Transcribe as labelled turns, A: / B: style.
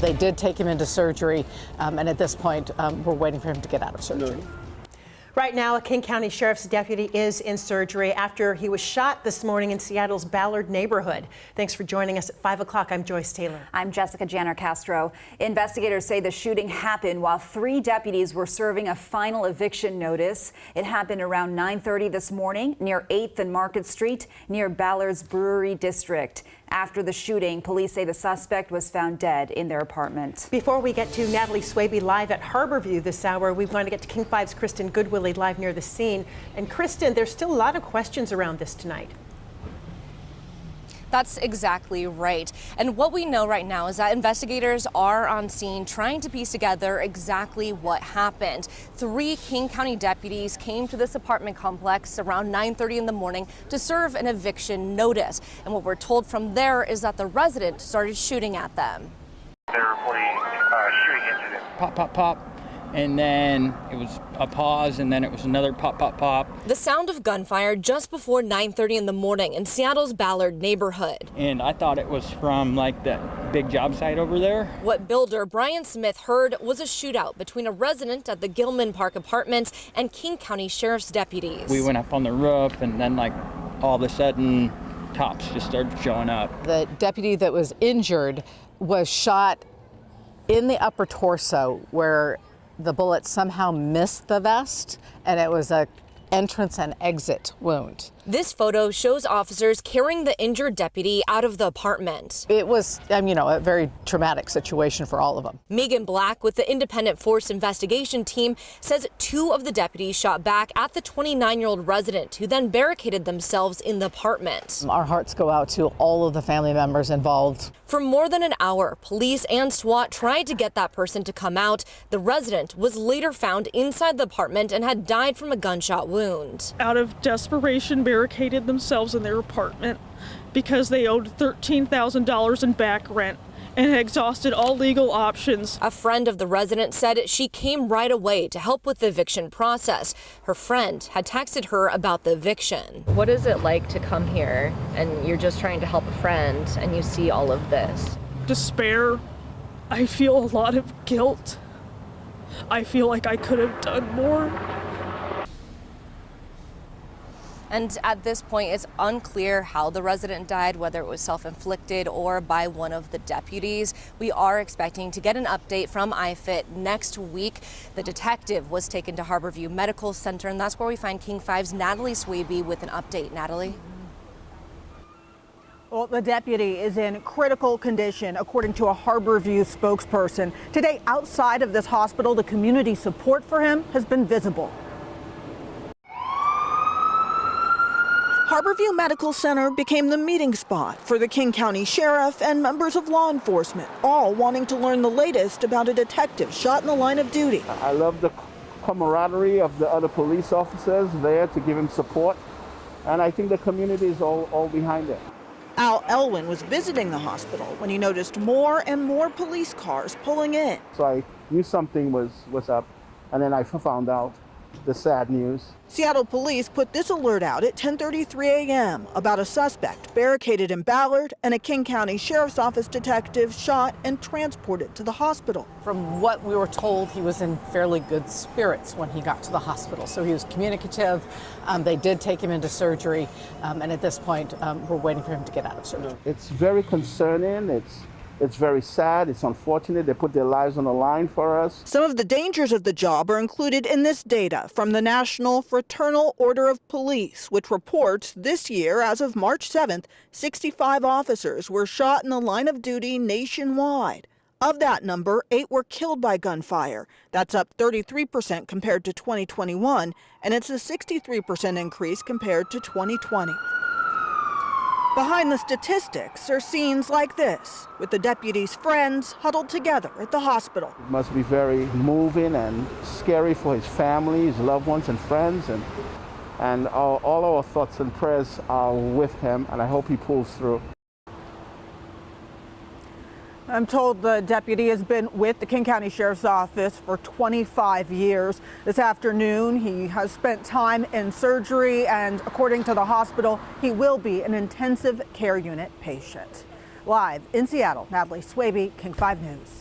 A: They did take him into surgery, and at this point, we're waiting for him to get out of surgery.
B: No.
C: Right now, a King County Sheriff's deputy is in surgery after he was shot this morning in Seattle's Ballard neighborhood. Thanks for joining us at 5 o'clock. I'm Joyce Taylor.
D: I'm Jessica Janner Castro. Investigators say the shooting happened while 3 deputies were serving a final eviction notice. It happened around 9:30 this morning near 8th and Market Street near Ballard's Brewery District. After the shooting, police say the suspect was found dead in their apartment.
C: Before we get to Natalie Swaby live at Harborview this hour, we want to get to King 5's Kristen Goodwillie live near the scene. And Kristen, there's still a lot of questions around this tonight.
E: That's exactly right. And what we know right now is that investigators are on scene trying to piece together exactly what happened. 3 King County deputies came to this apartment complex around 9:30 in the morning to serve an eviction notice. And what we're told from there is that the resident started shooting at them.
F: They're reporting shooting incident.
G: Pop, pop, pop. And then it was a pause, and then it was another pop, pop, pop.
E: The sound of gunfire just before 9:30 in the morning in Seattle's Ballard neighborhood.
G: And I thought it was from like that big job site over there.
E: What builder Brian Smith heard was a shootout between a resident at the Gilman Park Apartments and King County Sheriff's deputies.
G: We went up on the roof, and then like all of a sudden cops just started showing up.
A: The deputy that was injured was shot in the upper torso where the bullet somehow missed the vest, and it was a entrance and exit wound.
E: This photo shows officers carrying the injured deputy out of the apartment.
A: It was, a very traumatic situation for all of them.
E: Megan Black with the Independent Force Investigation Team says 2 of the deputies shot back at the 29-year-old resident who then barricaded themselves in the apartment.
A: Our hearts go out to all of the family members involved.
E: For more than an hour, police and SWAT tried to get that person to come out. The resident was later found inside the apartment and had died from a gunshot wound.
H: Out of desperation, barricaded themselves in their apartment because they owed $13,000 in back rent and had exhausted all legal options.
E: A friend of the resident said she came right away to help with the eviction process. Her friend had texted her about the eviction.
I: What is it like to come here and you're just trying to help a friend and you see all of this?
H: Despair. I feel a lot of guilt. I feel like I could have done more.
E: And at this point, it's unclear how the resident died, whether it was self-inflicted or by one of the deputies. We are expecting to get an update from IFIT next week. The detective was taken to Harborview Medical Center, and that's where we find King 5's Natalie Swaby with an update. Natalie?
J: Well, the deputy is in critical condition, according to a Harborview spokesperson. Today, outside of this hospital, the community support for him has been visible. Harborview Medical Center became the meeting spot for the King County Sheriff and members of law enforcement, all wanting to learn the latest about a detective shot in the line of duty.
B: I love the camaraderie of the other police officers there to give him support, and I think the community is all behind it.
J: Al Elwin was visiting the hospital when he noticed more and more police cars pulling in.
B: So I knew something was up, and then I found out the sad news.
J: Seattle police put this alert out at 10:33 a.m. about a suspect barricaded in Ballard and a King County Sheriff's Office detective shot and transported to the hospital.
A: From what we were told, he was in fairly good spirits when he got to the hospital, so he was communicative. They did take him into surgery, and at this point, we're waiting for him to get out of surgery.
B: It's very concerning. It's very sad. It's unfortunate. They put their lives on the line for us.
J: Some of the dangers of the job are included in this data from the National Fraternal Order of Police, which reports this year, as of March 7th, 65 officers were shot in the line of duty nationwide. Of that number, 8 were killed by gunfire. That's up 33% compared to 2021, and it's a 63% increase compared to 2020. Behind the statistics are scenes like this, with the deputy's friends huddled together at the hospital.
B: It must be very moving and scary for his family, his loved ones and friends, and all our thoughts and prayers are with him, and I hope he pulls through.
J: I'm told the deputy has been with the King County Sheriff's Office for 25 years. This afternoon, he has spent time in surgery, and according to the hospital, he will be an intensive care unit patient. Live in Seattle, Natalie Swaby, King 5 News.